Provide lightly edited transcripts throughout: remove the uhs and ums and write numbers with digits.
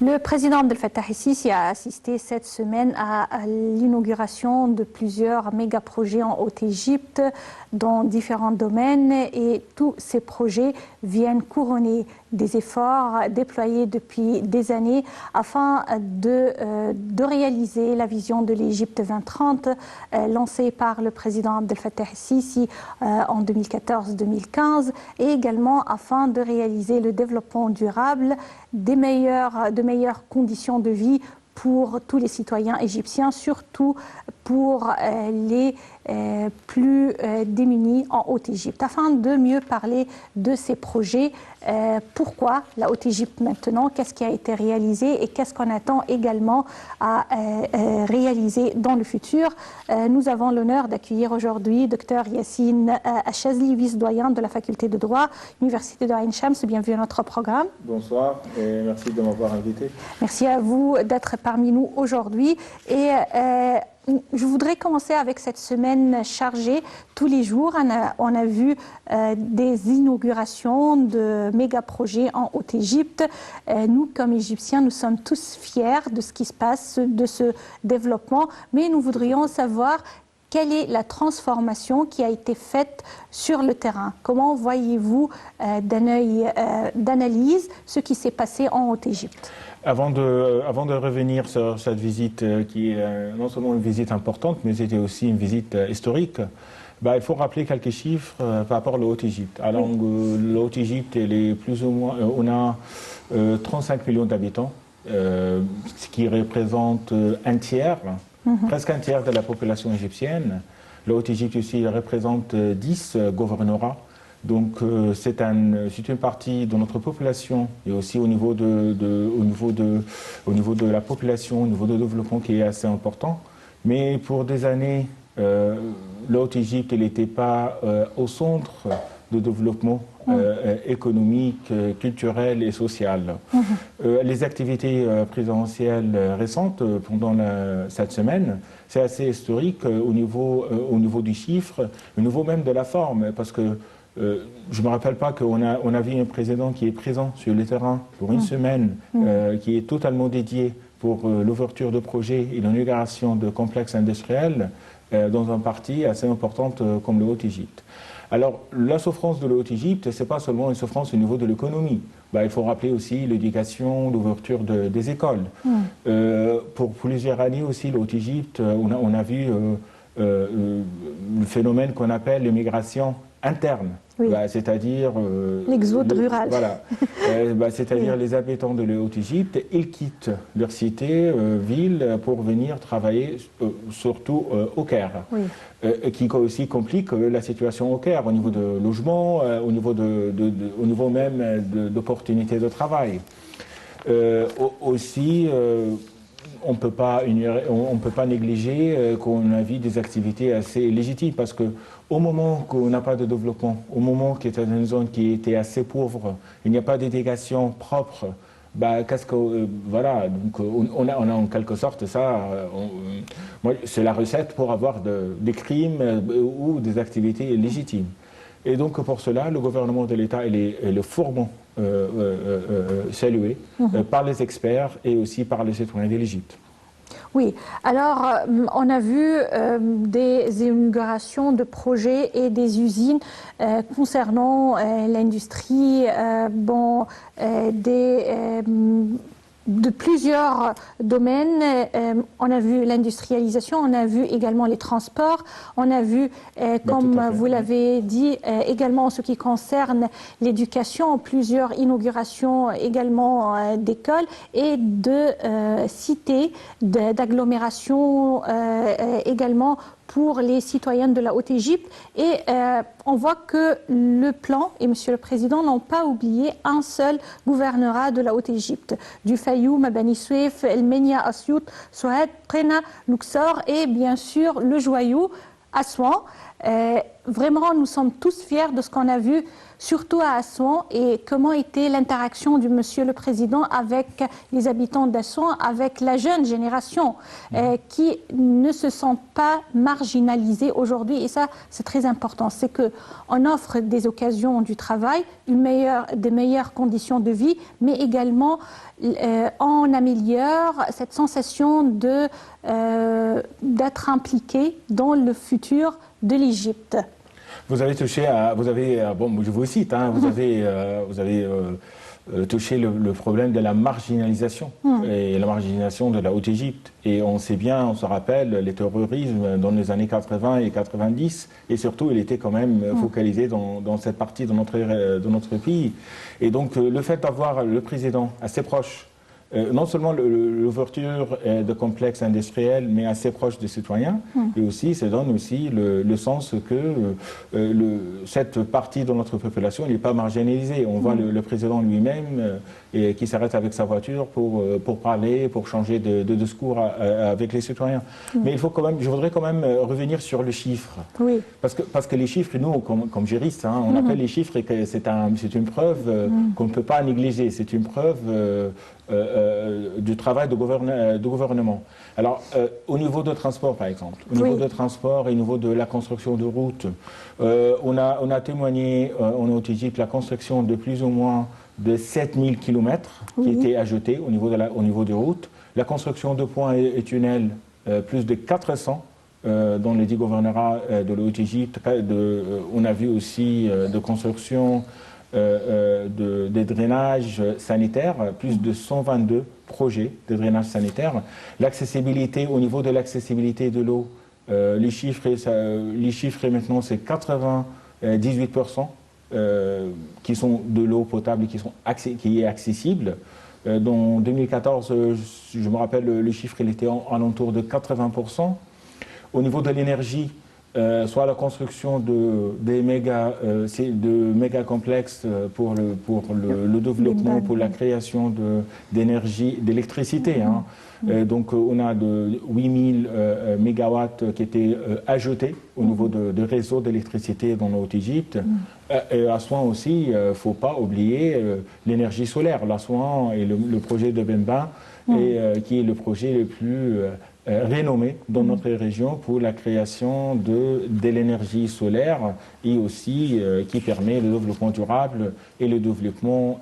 Le président Abdel Fattah el-Sisi a assisté cette semaine à l'inauguration de plusieurs méga-projets en Haute-Égypte dans différents domaines et tous ces projets viennent couronner des efforts déployés depuis des années afin de réaliser la vision de l'Égypte 2030 lancée par le président Abdel Fattah el-Sisi en 2014-2015 et également afin de réaliser le développement durable de meilleures conditions de vie pour tous les citoyens égyptiens, surtout pour les plus démunis en Haute-Égypte. Afin de mieux parler de ces projets, pourquoi la Haute-Égypte maintenant, qu'est-ce qui a été réalisé et qu'est-ce qu'on attend également à réaliser dans le futur. Nous avons l'honneur d'accueillir aujourd'hui Dr Yassine Achazli, vice-doyen de la faculté de droit, Université de Ain Shams. Bienvenue à notre programme. Bonsoir et merci de m'avoir invité. Merci à vous d'être parmi nous aujourd'hui. Et je voudrais commencer avec cette semaine chargée. Tous les jours, on a vu des inaugurations de méga-projets en Haute-Égypte. Nous, comme Égyptiens, nous sommes tous fiers de ce qui se passe, de ce développement, mais nous voudrions savoir quelle est la transformation qui a été faite sur le terrain. Comment voyez-vous d'un œil d'analyse ce qui s'est passé en Haute-Égypte ? Avant de revenir sur cette visite qui est non seulement une visite importante, mais c'était aussi une visite historique, il faut rappeler quelques chiffres par rapport à la Haute-Égypte. Alors, la Haute-Égypte, elle est plus ou moins, on a 35 millions d'habitants, ce qui représente un tiers, presque un tiers de la population égyptienne. La Haute-Égypte aussi représente 10 gouvernorats. Donc c'est une partie de notre population et aussi au niveau de la population, au niveau de développement qui est assez important. Mais pour des années, la Haute-Égypte n'était pas au centre de développement économique, culturel et social. Les activités présidentielles récentes pendant cette semaine, c'est assez historique au niveau du chiffre, au niveau même de la forme, parce que je ne me rappelle pas qu'on a vu un président qui est présent sur le terrain pour une semaine, qui est totalement dédié pour l'ouverture de projets et l'inauguration de complexes industriels dans un parti assez important comme le Haute-Égypte. Alors, la souffrance de la Haute-Égypte, ce n'est pas seulement une souffrance au niveau de l'économie. Il faut rappeler aussi l'éducation, l'ouverture des écoles. Pour plusieurs années aussi, la Haute-Égypte, on a vu le phénomène qu'on appelle l'immigration interne. Oui. C'est-à-dire l'exode rural. Voilà. C'est-à-dire les habitants de la Haute-Égypte, ils quittent leur cité, ville, pour venir travailler surtout au Caire. Oui. Qui aussi complique la situation au Caire au niveau de logement, au niveau même d'opportunités de travail. Aussi, on ne peut pas négliger qu'on a vu des activités assez légitimes parce que au moment qu'on n'a pas de développement, au moment qu'il était dans une zone qui était assez pauvre, il n'y a pas d'éducation propre, voilà, donc on a en quelque sorte ça, c'est la recette pour avoir des crimes ou des activités légitimes. Et donc pour cela, le gouvernement de l'État est formant salué par les experts et aussi par les citoyens de l'Égypte. Oui, alors on a vu des inaugurations de projets et des usines concernant l'industrie, de plusieurs domaines. On a vu l'industrialisation, on a vu également les transports, on a vu, comme vous l'avez dit, également en ce qui concerne l'éducation, plusieurs inaugurations également d'écoles et de cités, d'agglomérations également pour les citoyens de la Haute-Égypte. Et on voit que le plan et Monsieur le Président n'ont pas oublié un seul gouvernorat de la Haute-Égypte, du Fayoum à Bani Souef, El Menia à Siout, Souhed, Prena, Luxor et bien sûr le Joyou, Assouan. Vraiment, nous sommes tous fiers de ce qu'on a vu, surtout à Assouan, et comment était l'interaction du Monsieur le Président avec les habitants d'Assouan, avec la jeune génération, qui ne se sent pas marginalisée aujourd'hui. Et ça, c'est très important. C'est qu'on offre des occasions du travail, des meilleures conditions de vie, mais également on améliore cette sensation d'être impliqué dans le futur de l'Égypte. Vous avez touché à, bon, je vous cite, hein, vous avez touché le problème de la marginalisation et la marginalisation de la Haute-Égypte. Et on sait bien, on se rappelle, les terrorismes dans les années 80 et 90, et surtout, il était quand même focalisé dans cette partie de notre pays. Et donc, le fait d'avoir le président assez proche, non seulement l'ouverture de complexes industriels, mais assez proche des citoyens, et aussi, ça donne aussi le sens que cette partie de notre population n'est pas marginalisée. On voit le président lui-même qui s'arrête avec sa voiture pour parler, pour changer de discours avec les citoyens. Mais il faut quand même, je voudrais quand même revenir sur le chiffre. Oui. Parce que les chiffres, nous, comme juristes, hein, on appelle les chiffres et que c'est une preuve qu'on ne peut pas négliger. C'est une preuve du travail de gouvernement. Alors, au niveau de transport, par exemple, au niveau de transport et au niveau de la construction de routes, on a témoigné en Haute-Égypte la construction de plus ou moins de 7000 km qui étaient ajoutés au niveau des routes, la construction de ponts et tunnels, plus de 400 dans les 10 gouvernorats de la Haute-Égypte. On a vu aussi de construction des drainages sanitaires, plus de 122 projets de drainage sanitaire. L'accessibilité, au niveau de l'accessibilité de l'eau, les chiffres maintenant, c'est 98% qui sont de l'eau potable et qui est accessible. Dans 2014, je me rappelle, le chiffre il était alentour de 80%. Au niveau de l'énergie, soit la construction de méga complexes pour le développement, pour la création d'électricité. Hein. Donc on a de 8000 mégawatts qui étaient ajoutés au niveau de réseau d'électricité dans la Haute-Égypte. Et à Assouan aussi, il ne faut pas oublier l'énergie solaire. L'Assouan et le projet de Bemba, qui est le projet le plus renommé dans notre région pour la création de l'énergie solaire et aussi qui permet le développement durable et le développement,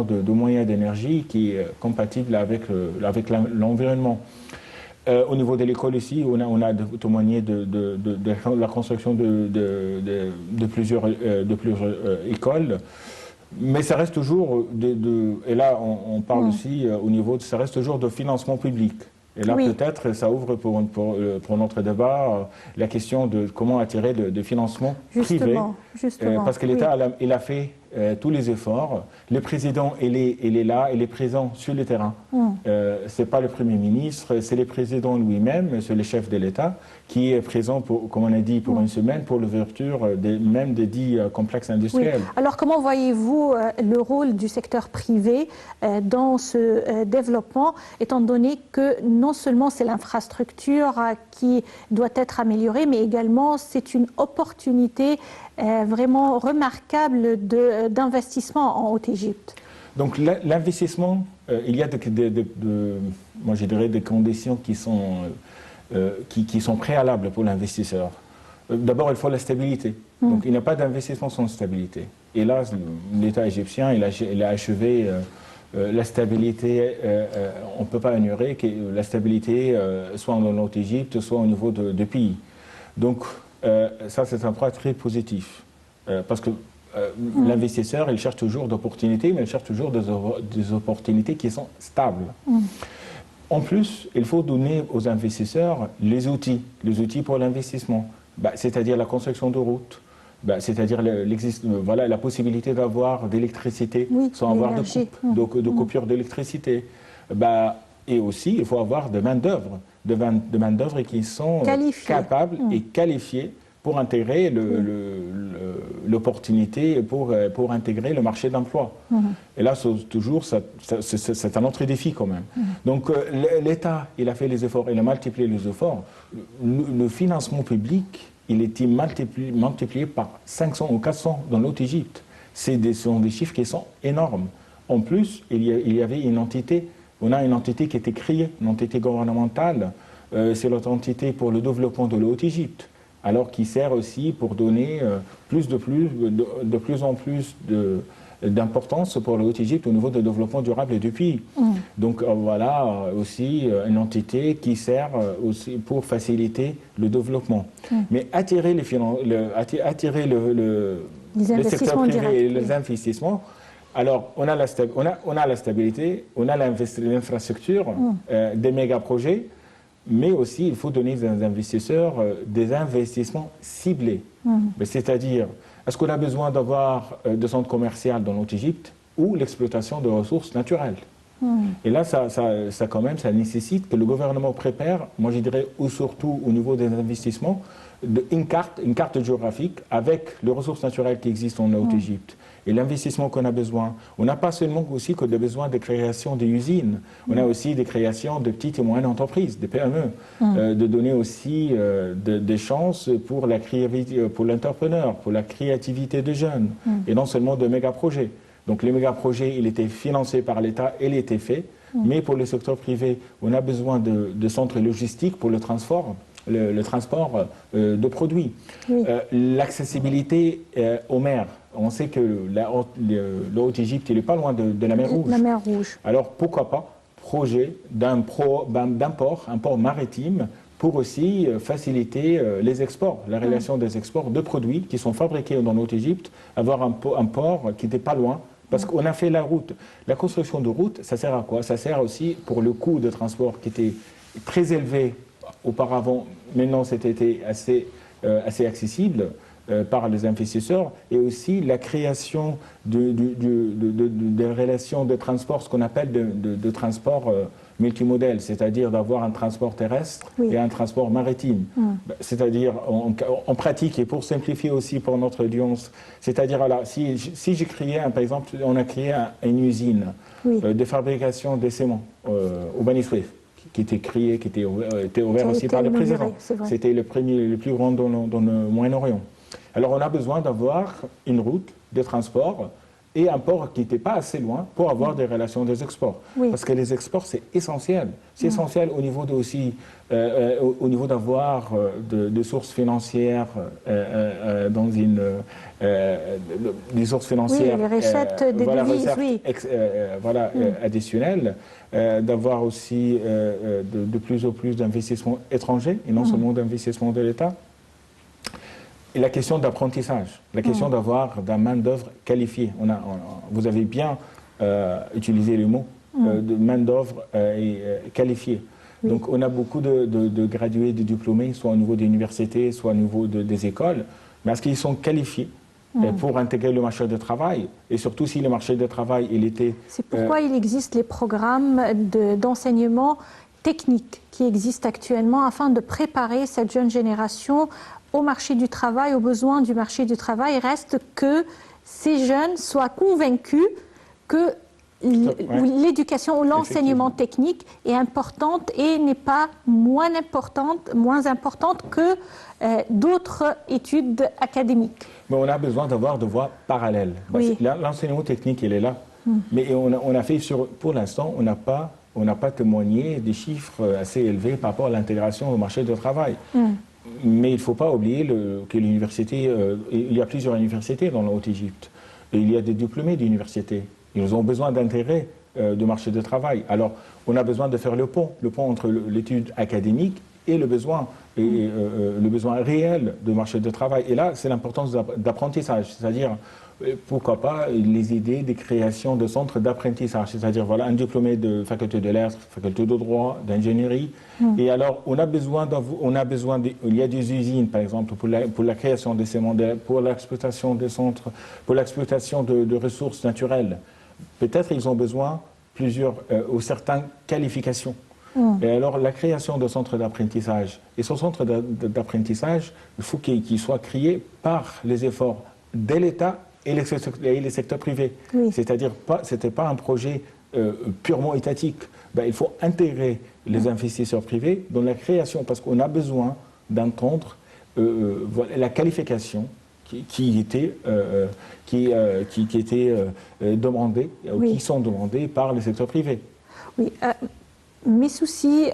de moyens d'énergie qui est compatible avec l'environnement. Au niveau de l'école ici, on a témoigné de la construction de plusieurs écoles. Mais ça reste toujours, et là on parle aussi au niveau, ça reste toujours de financement public. Et là peut-être ça ouvre pour notre débat la question de comment attirer de financement privé. Justement, parce que l'État il a fait tous les efforts. Le président il est là, il est présent sur le terrain. Ce n'est pas le Premier ministre, c'est le président lui-même, c'est le chef de l'État qui est présent, comme on a dit, pour une semaine pour l'ouverture même des 10 complexes industriels. Alors comment voyez-vous le rôle du secteur privé dans ce développement, étant donné que non seulement c'est l'infrastructure qui doit être améliorée, mais également c'est une opportunité vraiment remarquable d'investissement en Haute-Égypte? Donc l'investissement, il y a moi je dirais des conditions qui sont préalables pour l'investisseur. D'abord, il faut la stabilité. Donc il n'y a pas d'investissement sans stabilité. Et là, l'État égyptien, il a achevé la stabilité. On ne peut pas ignorer que la stabilité, soit dans la Haute-Égypte, soit au niveau de pays. Donc ça, c'est un point très positif. Parce que l'investisseur, il cherche toujours d'opportunités, mais il cherche toujours des opportunités qui sont stables. En plus, il faut donner aux investisseurs les outils pour l'investissement, c'est-à-dire la construction de routes, c'est-à-dire la possibilité d'avoir d'électricité sans avoir de coupure d'électricité. Et aussi, il faut avoir de main-d'œuvre qui sont capables et qualifiées pour intégrer l'opportunité, pour intégrer le marché d'emploi. Et là, toujours, c'est un autre défi quand même. Donc l'État, il a fait les efforts, il a multiplié les efforts. Le financement public, il était multiplié par 500 ou 400 dans l'Haute-Égypte. Ce sont des chiffres qui sont énormes. En plus, il y avait une entité, on a une entité qui a été créée, une entité gouvernementale, c'est l'entité pour le développement de la Haute-Égypte, alors qui sert aussi pour donner de plus en plus d'importance pour la Haute-Égypte au niveau du développement durable du pays. Donc voilà aussi une entité qui sert aussi pour faciliter le développement. Mais attirer les secteurs privés et les investissements. Alors, on a la stabilité, on a l'infrastructure, des méga-projets, mais aussi il faut donner aux investisseurs des investissements ciblés. C'est-à-dire, est-ce qu'on a besoin d'avoir des centres commerciaux dans l'Haute-Égypte ou l'exploitation de ressources naturelles? Et là, ça quand même, ça nécessite que le gouvernement prépare, moi je dirais, ou surtout au niveau des investissements, une carte géographique avec les ressources naturelles qui existent en Haute-Égypte et l'investissement qu'on a besoin. On n'a pas seulement aussi que des besoins de création d'usines, on a aussi des créations de petites et moyennes entreprises, des PME, de donner aussi des chances pour la créativité, pour l'entrepreneur, pour la créativité des jeunes, et non seulement de méga-projets. Donc les méga-projets, ils étaient financés par l'État et il était fait, mais pour le secteur privé, on a besoin de centres logistiques pour le transport de produits. L'accessibilité aux mers. On sait que la Haute-Égypte, il n'est pas loin de la mer Rouge. La mer Rouge. Alors pourquoi pas projet un port maritime pour aussi faciliter les exports, la relation des exports de produits qui sont fabriqués dans la Haute-Égypte, avoir un port qui n'était pas loin. Parce qu'on a fait la route. La construction de route, ça sert à quoi? Ça sert aussi pour le coût de transport qui était très élevé auparavant. Maintenant, c'était assez accessible par les investisseurs. Et aussi la création de relations de transport, ce qu'on appelle de transport multimodèle, c'est-à-dire d'avoir un transport terrestre et un transport maritime. C'est-à-dire, en pratique, et pour simplifier aussi pour notre audience, c'est-à-dire, si j'ai créé, par exemple, on a créé une usine de fabrication de ciment au Bani Suef, qui était créé, qui était ouvert aussi par le président. C'était le plus grand dans le Moyen-Orient. Alors on a besoin d'avoir une route de transport et un port qui n'était pas assez loin pour avoir des relations des exports. Parce que les exports, c'est essentiel. C'est essentiel au niveau au niveau d'avoir des sources financières des sources financières. Les recettes des devises, additionnelles, d'avoir aussi de plus en plus d'investissements étrangers et non seulement d'investissements de l'État. Et la question d'apprentissage, la question d'avoir de la main-d'œuvre qualifiée. Vous avez bien utilisé le mot de main-d'œuvre qualifiée. Donc, on a beaucoup de gradués, de diplômés, soit au niveau des universités, soit au niveau des écoles, mais est-ce qu'ils sont qualifiés pour intégrer le marché du travail? Et surtout, si le marché du travail, il était... C'est pourquoi il existe les programmes d'enseignement technique qui existent actuellement afin de préparer cette jeune génération au marché du travail, aux besoins du marché du travail. Il reste que ces jeunes soient convaincus que l'éducation ou l'enseignement technique est importante et n'est pas moins importante que d'autres études académiques. Mais on a besoin d'avoir des voies parallèles. L'enseignement technique, il est là. Mais on a fait pour l'instant, on n'a pas témoigné des chiffres assez élevés par rapport à l'intégration au marché du travail. Mais il ne faut pas oublier que l'université, il y a plusieurs universités dans la Haute-Égypte. Et il y a des diplômés d'université. Ils ont besoin d'intégrer du marché du travail. Alors, on a besoin de faire le pont entre l'étude académique et le besoin réel du marché du travail. Et là, c'est l'importance d'apprentissage, c'est-à-dire, pourquoi pas, les idées de création de centres d'apprentissage, c'est-à-dire, un diplômé de faculté de lettres, faculté de droit, d'ingénierie. Et alors, il y a des usines, par exemple, pour la création de ces modèles, pour l'exploitation des centres, pour l'exploitation de ressources naturelles. Peut-être ils ont besoin ou certaines qualifications. Et alors, la création de centres d'apprentissage. Et ce centre d'apprentissage, il faut qu'il soit créé par les efforts de l'État et les secteurs privés. Oui. C'est-à-dire, ce n'était pas un projet purement étatique. Ben, il faut intégrer les investisseurs privés dans la création, parce qu'on a besoin d'entendre voilà, la qualification qui était demandée, Oui. qui sont demandées par les secteurs privés. Oui, mes soucis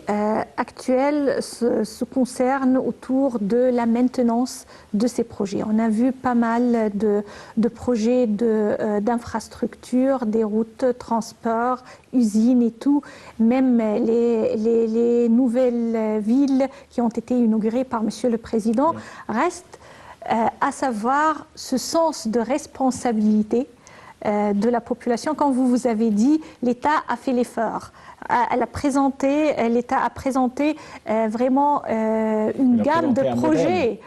actuels se concernent autour de la maintenance de ces projets. On a vu pas mal de projets d'infrastructures, des routes, transports, usines et tout. Même les nouvelles villes qui ont été inaugurées par Monsieur le Président restent à savoir ce sens de responsabilité de la population. Quand vous avez dit, l'État a fait l'effort. L'État a présenté vraiment une gamme de projets,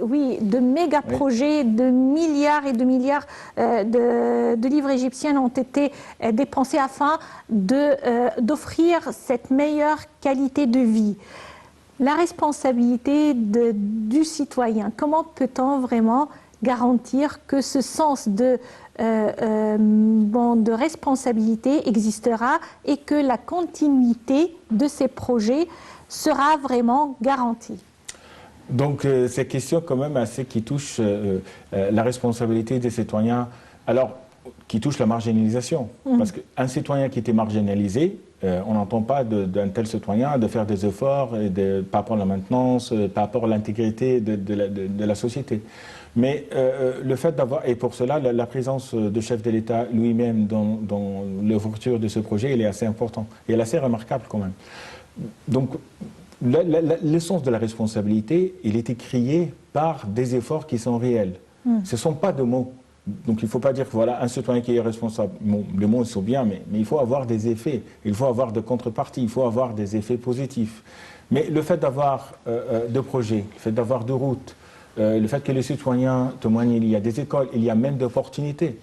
oui, de méga projets, de milliards et de milliards de livres égyptiens ont été dépensés afin d'offrir cette meilleure qualité de vie. La responsabilité du citoyen, comment peut-on vraiment garantir que ce sens de responsabilité existera et que la continuité de ces projets sera vraiment garantie? Donc, ces questions quand même assez qui touchent la responsabilité des citoyens, alors qui touchent la marginalisation. Parce qu'un citoyen qui était marginalisé, on n'entend pas d'un tel citoyen de faire des efforts par rapport à la maintenance, par rapport à l'intégrité de la société. Mais le fait d'avoir, et pour cela, la présence du chef de l'État lui-même dans l'ouverture de ce projet, elle est assez importante et elle est assez remarquable quand même. Donc, l'essence de la responsabilité, il est créé par des efforts qui sont réels. Ce ne sont pas de mots. Donc il ne faut pas dire que voilà, un citoyen qui est responsable, bon, les mots sont bien, mais il faut avoir des effets, il faut avoir de contreparties, il faut avoir des effets positifs. Mais le fait d'avoir de projets, le fait d'avoir de routes, le fait que les citoyens témoignent, il y a des écoles, il y a même d'opportunités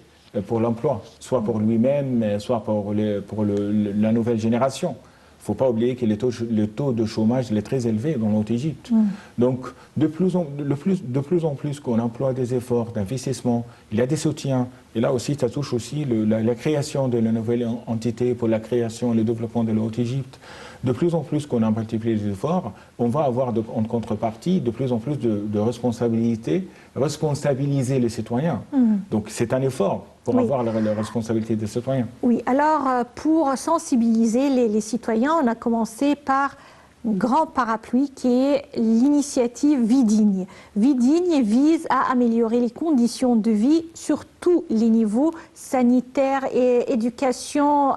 pour l'emploi, soit pour lui-même, soit pour la nouvelle génération. Il ne faut pas oublier que le taux de chômage est très élevé dans l'Haute-Égypte. Donc, de plus en plus qu'on emploie des efforts d'investissement, il y a des soutiens. Et là aussi, ça touche aussi la création de la nouvelle entité pour la création et le développement de l'Haute-Égypte. De plus en plus qu'on a multiplié les efforts, on va avoir en contrepartie de plus en plus de responsabilités, responsabiliser les citoyens. Donc, c'est un effort pour avoir la responsabilité des citoyens. Oui, alors pour sensibiliser les citoyens, on a commencé par un grand parapluie qui est l'initiative Vie digne. Vie digne vise à améliorer les conditions de vie sur tous les niveaux, sanitaire et éducation,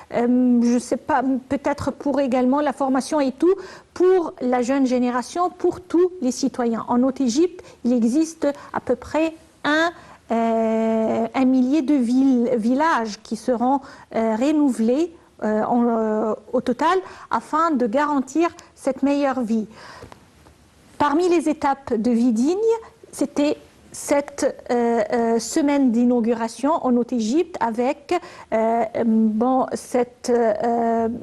je ne sais pas, peut-être pour également la formation et tout, pour la jeune génération, pour tous les citoyens. En Haute-Égypte, il existe à peu près un millier de villages qui seront renouvelés au total afin de garantir cette meilleure vie. Parmi les étapes de Vie digne, c'était cette semaine d'inauguration en Haute-Égypte avec cette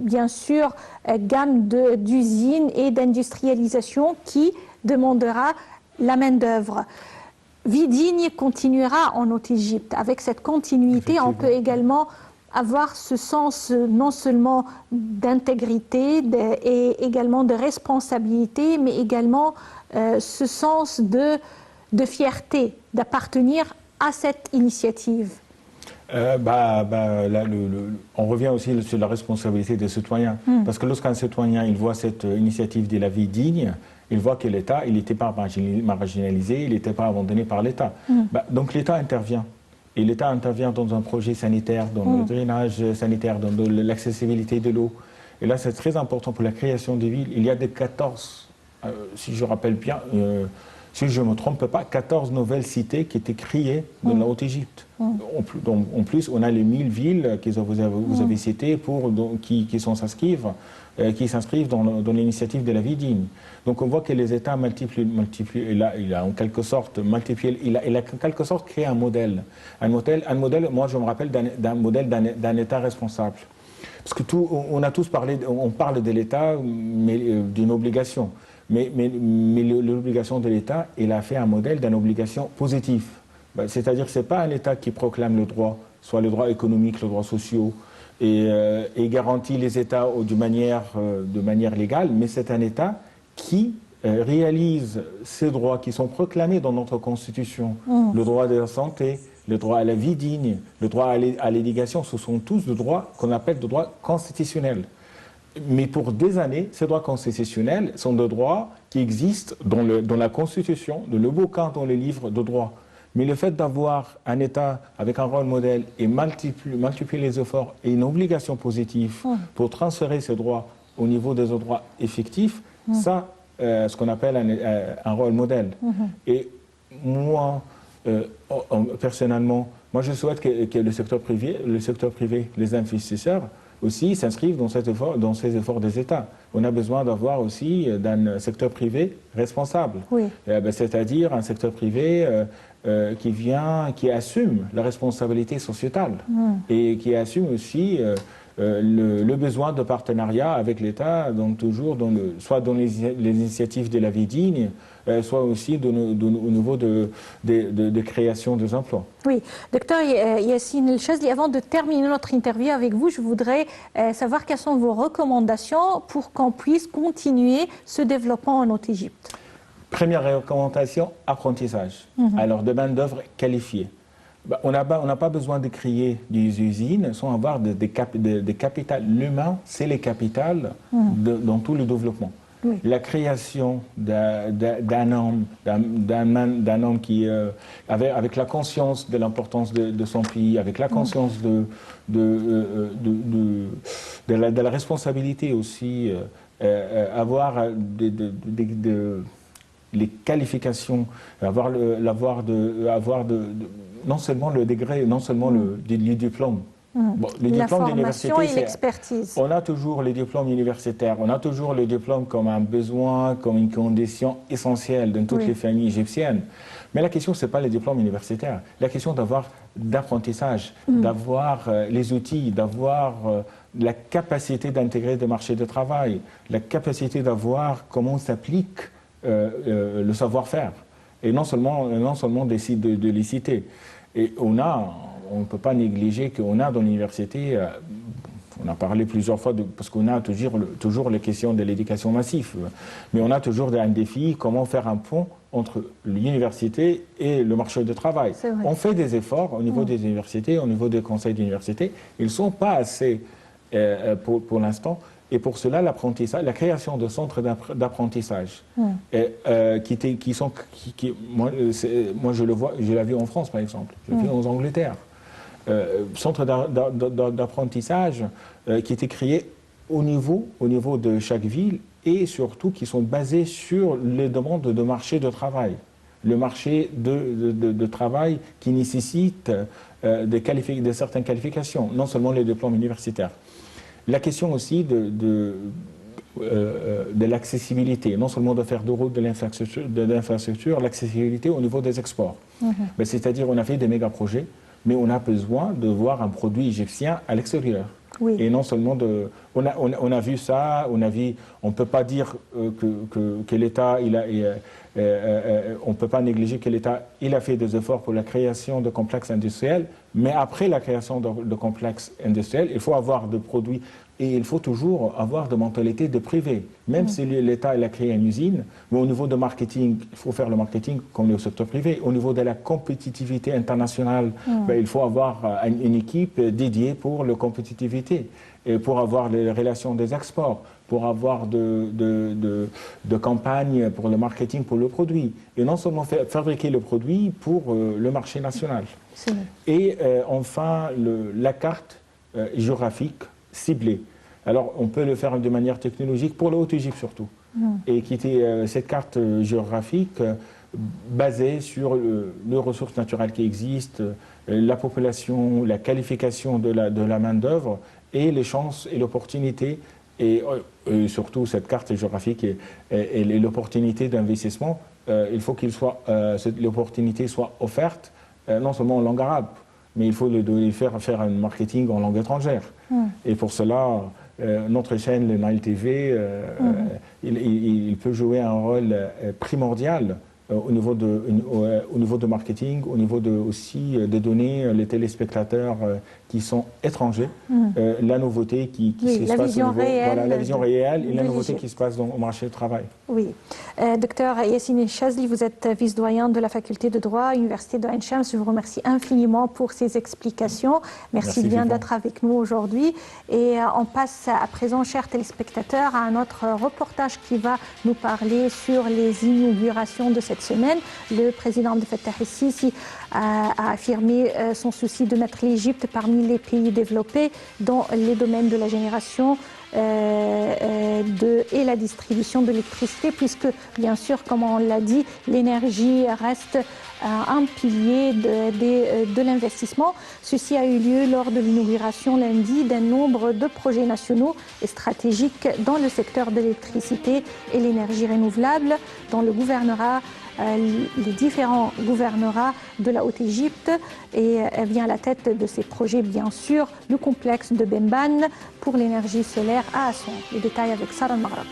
bien sûr gamme d'usines et d'industrialisation qui demandera la main-d'œuvre. Vie digne continuera en Haute-Égypte. Avec cette continuité, on peut également avoir ce sens non seulement d'intégrité et également de responsabilité, mais également ce sens de fierté, d'appartenir à cette initiative. Là, on revient aussi sur la responsabilité des citoyens. Parce que lorsqu'un citoyen il voit cette initiative de la vie digne, il voit que l'État, il n'était pas marginalisé, il n'était pas abandonné par l'État. Donc l'État intervient. Et l'État intervient dans un projet sanitaire, dans le drainage sanitaire, dans l'accessibilité de l'eau. Et là, c'est très important pour la création des villes. Il y a des 14, si je rappelle bien, si je ne me trompe pas, 14 nouvelles cités qui étaient créées dans la Haute-Égypte. En plus, on a les 1000 villes que vous avez citées qui s'inscrivent dans l'initiative de la vie digne. Donc on voit que les États multiplient, il a en quelque sorte multiplié, il a en quelque sorte créé un modèle. Un modèle, moi je me rappelle d'un modèle d'un État responsable. parce que on a tous parlé, on parle de l'État, mais d'une obligation. Mais l'obligation de l'État, il a fait un modèle d'une obligation positive. C'est-à-dire que ce n'est pas un État qui proclame le droit, soit le droit économique, le droit social, et garantit les États de manière légale, mais c'est un État qui réalise ces droits qui sont proclamés dans notre Constitution. Le droit de la santé, le droit à la vie digne, le droit à l'éducation, ce sont tous des droits qu'on appelle des droits constitutionnels. Mais pour des années, ces droits constitutionnels sont des droits qui existent dans la Constitution, dans le bouquin, dans les livres de droit. Mais le fait d'avoir un État avec un rôle modèle et multiplier les efforts et une obligation positive pour transférer ces droits au niveau des droits effectifs, ça, ce qu'on appelle un rôle modèle. Et moi, personnellement, moi je souhaite que le secteur privé, les investisseurs aussi s'inscrivent dans ces efforts des États. On a besoin d'avoir aussi d'un secteur privé responsable, c'est-à-dire un secteur privé qui assume la responsabilité sociétale et qui assume aussi le besoin de partenariat avec l'État, donc toujours soit dans les initiatives de la vie digne, soit aussi au niveau de création des emplois. Oui, docteur Yassine El Chazli, avant de terminer notre interview avec vous, je voudrais savoir quelles sont vos recommandations pour qu'on puisse continuer ce développement en Haute-Égypte. Première recommandation, apprentissage. Alors, de main-d'œuvre qualifiée. On n'a pas besoin de créer des usines sans avoir des capitales. L'humain, c'est les capitales dans tout le développement. Oui. La création d'un homme qui, avec la conscience de l'importance de son pays, avec la conscience de la responsabilité aussi, avoir les qualifications, non seulement le degré, non seulement le diplôme. Bon, le diplôme d'université, et l'expertise. On a toujours les diplômes universitaires, on a toujours le diplôme comme un besoin, comme une condition essentielle dans toutes les familles égyptiennes. Mais la question, ce n'est pas les diplômes universitaires. La question d'apprentissage, d'avoir les outils, d'avoir la capacité d'intégrer des marchés de travail, la capacité d'avoir comment s'applique le savoir-faire. Et non seulement de les citer. Et on ne peut pas négliger qu'on a dans l'université, on a parlé plusieurs fois, parce qu'on a toujours les questions de l'éducation massive, mais on a toujours un défi, comment faire un pont entre l'université et le marché du travail. On fait des efforts au niveau des universités, au niveau des conseils d'université, ils ne sont pas assez pour l'instant. Et pour cela, l'apprentissage, la création de centres d'apprentissage, moi je le vois, je l'ai vu en France par exemple, je l'ai vu en Angleterre, centres d'apprentissage qui étaient créés au niveau de chaque ville et surtout qui sont basés sur les demandes de marché de travail. Le marché de travail qui nécessite de certaines qualifications, non seulement les diplômes universitaires. La question aussi de l'accessibilité, non seulement de faire de route de l'infrastructure, l'accessibilité au niveau des exports. C'est-à-dire on a fait des méga-projets, mais on a besoin de voir un produit égyptien à l'extérieur. Oui. Et non seulement on a vu ça, on ne peut pas dire que l'État, on ne peut pas négliger que l'État a fait des efforts pour la création de complexes industriels, mais après la création de complexes industriels, il faut avoir de produits et il faut toujours avoir de mentalité de privé. Même si l'État a créé une usine, mais au niveau de marketing, il faut faire le marketing comme le secteur privé. Au niveau de la compétitivité internationale, il faut avoir une équipe dédiée pour la compétitivité et pour avoir les relations des exports, pour avoir de campagnes pour le marketing, pour le produit. Et non seulement fabriquer le produit pour le marché national. Et enfin, la carte géographique ciblée. Alors, on peut le faire de manière technologique pour la Haute-Égypte surtout. Et qui était cette carte géographique basée sur les ressources naturelles qui existent, la population, la qualification de la main-d'œuvre et les chances et l'opportunité. Et surtout, cette carte géographique et l'opportunité d'investissement, il faut l'opportunité soit offerte non seulement en langue arabe, mais il faut les faire un marketing en langue étrangère. Et pour cela, notre chaîne, le Nile TV, il peut jouer un rôle primordial au niveau de marketing, au niveau aussi de donner les téléspectateurs qui sont étrangers la nouveauté qui se passe au niveau, voilà, la vision réelle et la nouveauté qui se passe au marché du travail. Oui. Docteur Yassine Chazli, vous êtes vice-doyen de la faculté de droit à l'Université de Ain Shams. Je vous remercie infiniment pour ces explications. Merci bien d'être avec nous aujourd'hui. Et on passe à présent, chers téléspectateurs, à un autre reportage qui va nous parler sur les inaugurations de cette semaine. Le président Abdel Fattah el-Sisi a affirmé son souci de mettre l'Égypte parmi les pays développés dans les domaines de la génération et la distribution de l'électricité, puisque, bien sûr, comme on l'a dit, l'énergie reste un pilier de l'investissement. Ceci a eu lieu lors de l'inauguration lundi d'un nombre de projets nationaux et stratégiques dans le secteur de l'électricité et l'énergie renouvelable, dans le gouvernorat, les différents gouvernorats de la Haute-Égypte, et vient à la tête de ces projets, bien sûr, le complexe de Bemban pour l'énergie solaire à Assouan. Les détails avec Sarah Maghreb.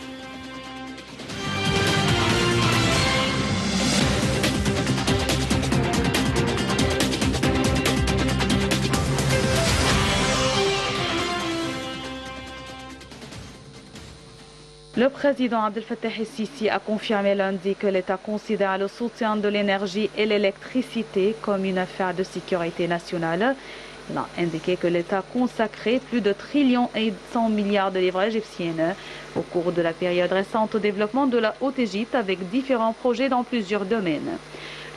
Le président Abdel Fattah el-Sisi a confirmé lundi que l'État considère le soutien de l'énergie et l'électricité comme une affaire de sécurité nationale. Il a indiqué que l'État consacrait plus de trillions et 100 milliards de livres égyptiennes au cours de la période récente au développement de la Haute-Égypte avec différents projets dans plusieurs domaines.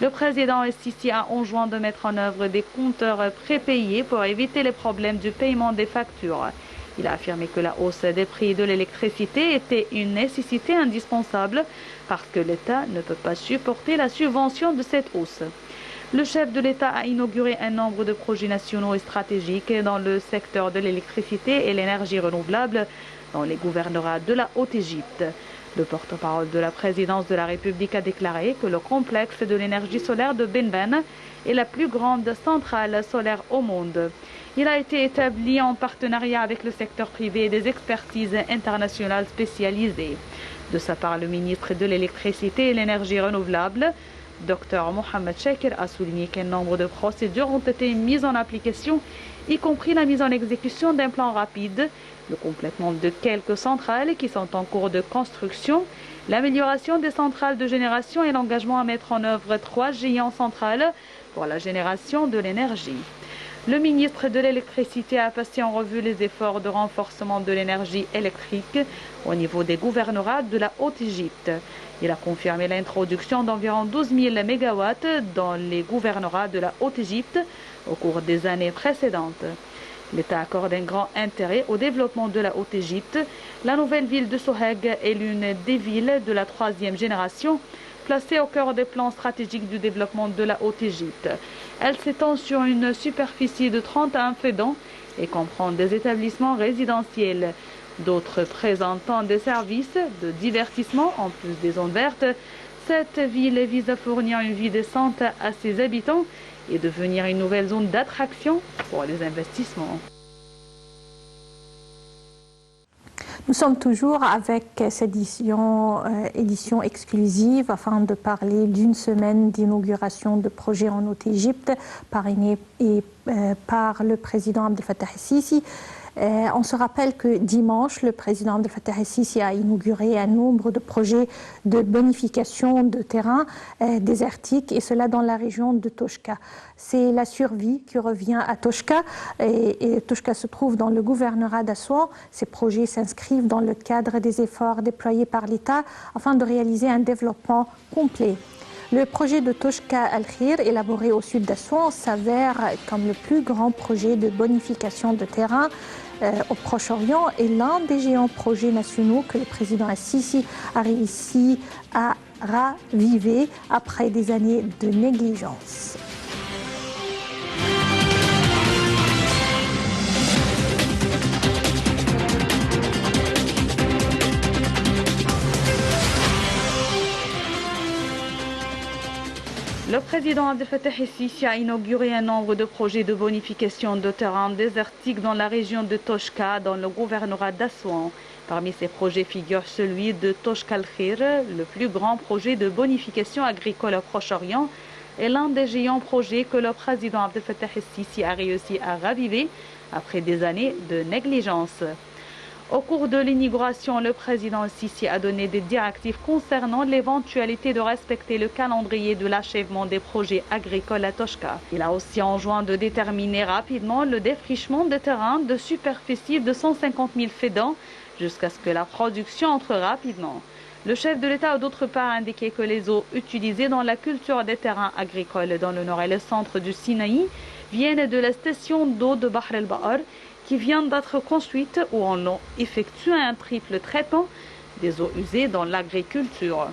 Le président el-Sisi a enjoint de mettre en œuvre des compteurs prépayés pour éviter les problèmes du paiement des factures. Il a affirmé que la hausse des prix de l'électricité était une nécessité indispensable parce que l'État ne peut pas supporter la subvention de cette hausse. Le chef de l'État a inauguré un nombre de projets nationaux et stratégiques dans le secteur de l'électricité et l'énergie renouvelable dans les gouvernorats de la Haute-Égypte. Le porte-parole de la présidence de la République a déclaré que le complexe de l'énergie solaire de Benban est la plus grande centrale solaire au monde. Il a été établi en partenariat avec le secteur privé et des expertises internationales spécialisées. De sa part, le ministre de l'Électricité et l'énergie renouvelable, Dr Mohamed Shakir, a souligné qu'un nombre de procédures ont été mises en application, y compris la mise en exécution d'un plan rapide, le complètement de quelques centrales qui sont en cours de construction, l'amélioration des centrales de génération et l'engagement à mettre en œuvre 3 géants centrales pour la génération de l'énergie. Le ministre de l'Électricité a passé en revue les efforts de renforcement de l'énergie électrique au niveau des gouvernorats de la Haute-Égypte. Il a confirmé l'introduction d'environ 12 000 MW dans les gouvernorats de la Haute-Égypte au cours des années précédentes. L'État accorde un grand intérêt au développement de la Haute-Égypte. La nouvelle ville de Sohag est l'une des villes de la 3e génération, placée au cœur des plans stratégiques du développement de la Haute-Égypte. Elle s'étend sur une superficie de 31 fedans et comprend des établissements résidentiels, d'autres présentant des services de divertissement en plus des zones vertes. Cette ville vise à fournir une vie décente à ses habitants et devenir une nouvelle zone d'attraction pour les investissements. Nous sommes toujours avec cette édition exclusive afin de parler d'une semaine d'inauguration de projets en Haute-Égypte parrainée par le président Abdel Fattah el-Sisi. On se rappelle que dimanche, le président Abdel Fattah el-Sisi a inauguré un nombre de projets de bonification de terrains désertiques, et cela dans la région de Toshka. C'est la survie qui revient à Toshka, et Toshka se trouve dans le gouvernorat d'Assouan. Ces projets s'inscrivent dans le cadre des efforts déployés par l'État afin de réaliser un développement complet. Le projet de Toshka Al-Khir, élaboré au sud d'Assouan, s'avère comme le plus grand projet de bonification de terrain au Proche-Orient et l'un des géants projets nationaux que le président el-Sisi a réussi à raviver après des années de négligence. Le président président Abdel Fattah el-Sisi a inauguré un nombre de projets de bonification de terrains désertiques dans la région de Toshka, dans le gouvernorat d'Assouan. Parmi ces projets figure celui de Toshka al-Khir, le plus grand projet de bonification agricole au Proche-Orient et l'un des géants projets que le président Abdel Fattah el-Sisi a réussi à raviver après des années de négligence. Au cours de l'inauguration, le président el-Sisi a donné des directives concernant l'éventualité de respecter le calendrier de l'achèvement des projets agricoles à Toshka. Il a aussi enjoint de déterminer rapidement le défrichement des terrains de superficie de 150 000 fédans jusqu'à ce que la production entre rapidement. Le chef de l'État a d'autre part indiqué que les eaux utilisées dans la culture des terrains agricoles dans le nord et le centre du Sinaï viennent de la station d'eau de Bahr el-Bahr qui vient d'être construite où on a effectué un triple traitement des eaux usées dans l'agriculture.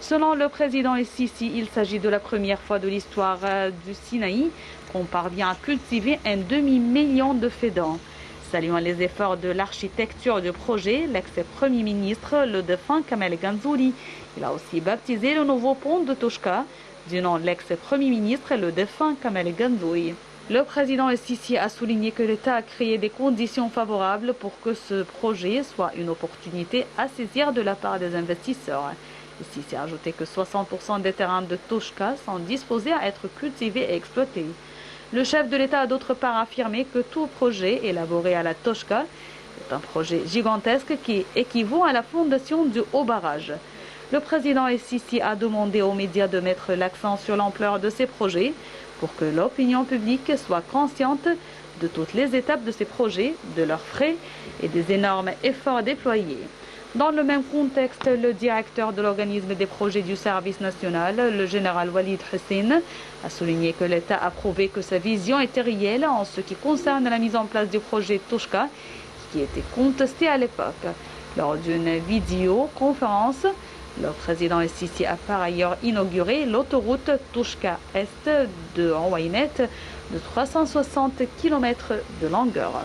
Selon le président el-Sisi, il s'agit de la première fois de l'histoire du Sinaï qu'on parvient à cultiver un demi-million de fédans. Saluant les efforts de l'architecture du projet, l'ex-premier ministre, le défunt Kamel Ganzouri, il a aussi baptisé le nouveau pont de Toshka du nom de l'ex-premier ministre, le défunt Kamel Ganzouri. Le président el-Sisi a souligné que l'État a créé des conditions favorables pour que ce projet soit une opportunité à saisir de la part des investisseurs. El-Sisi a ajouté que 60% des terrains de Toshka sont disposés à être cultivés et exploités. Le chef de l'État a d'autre part affirmé que tout projet élaboré à la Toshka est un projet gigantesque qui équivaut à la fondation du haut barrage. Le président el-Sisi a demandé aux médias de mettre l'accent sur l'ampleur de ces projets pour que l'opinion publique soit consciente de toutes les étapes de ces projets, de leurs frais et des énormes efforts déployés. Dans le même contexte, le directeur de l'organisme des projets du service national, le général Walid Hussein, a souligné que l'État a prouvé que sa vision était réelle en ce qui concerne la mise en place du projet Toshka, qui était contesté à l'époque. Lors d'une vidéoconférence, le président el-Sisi a par ailleurs inauguré l'autoroute Toshka-Est de Waynet de 360 km de longueur.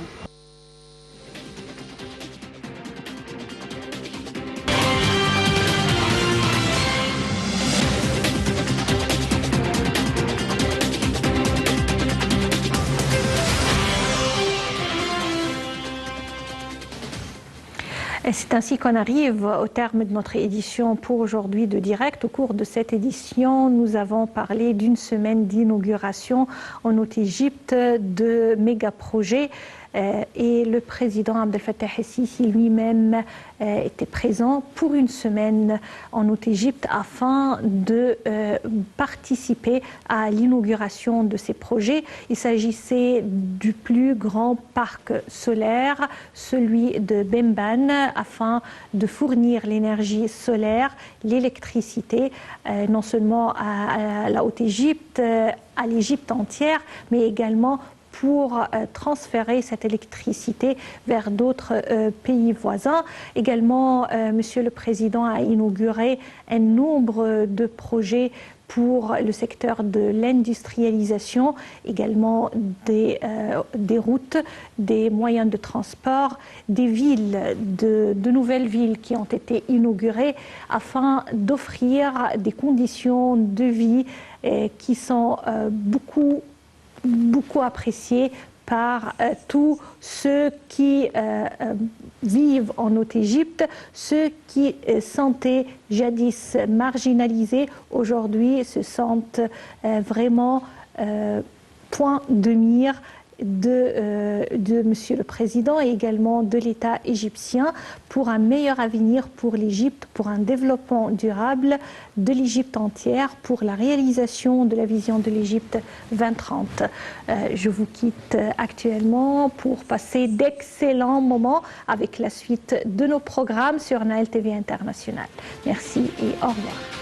C'est ainsi qu'on arrive au terme de notre édition pour aujourd'hui de Direct. Au cours de cette édition, nous avons parlé d'une semaine d'inauguration en Haute-Égypte de méga-projets. Et le président Abdel Fattah el-Sisi lui-même était présent pour une semaine en Haute-Égypte afin de participer à l'inauguration de ces projets. Il s'agissait du plus grand parc solaire, celui de Bemban, afin de fournir l'énergie solaire, l'électricité, non seulement à la Haute-Égypte, à l'Égypte entière, mais également pour transférer cette électricité vers d'autres pays voisins. Également, Monsieur le Président a inauguré un nombre de projets pour le secteur de l'industrialisation, également des routes, des moyens de transport, des villes, de nouvelles villes qui ont été inaugurées afin d'offrir des conditions de vie qui sont beaucoup appréciés par tous ceux qui vivent en Haute-Égypte, ceux qui sentaient jadis marginalisés, aujourd'hui se sentent vraiment point de mire de Monsieur le Président et également de l'État égyptien pour un meilleur avenir pour l'Égypte, pour un développement durable de l'Égypte entière, pour la réalisation de la vision de l'Égypte 2030. Je vous quitte actuellement pour passer d'excellents moments avec la suite de nos programmes sur Nile TV International. Merci et au revoir.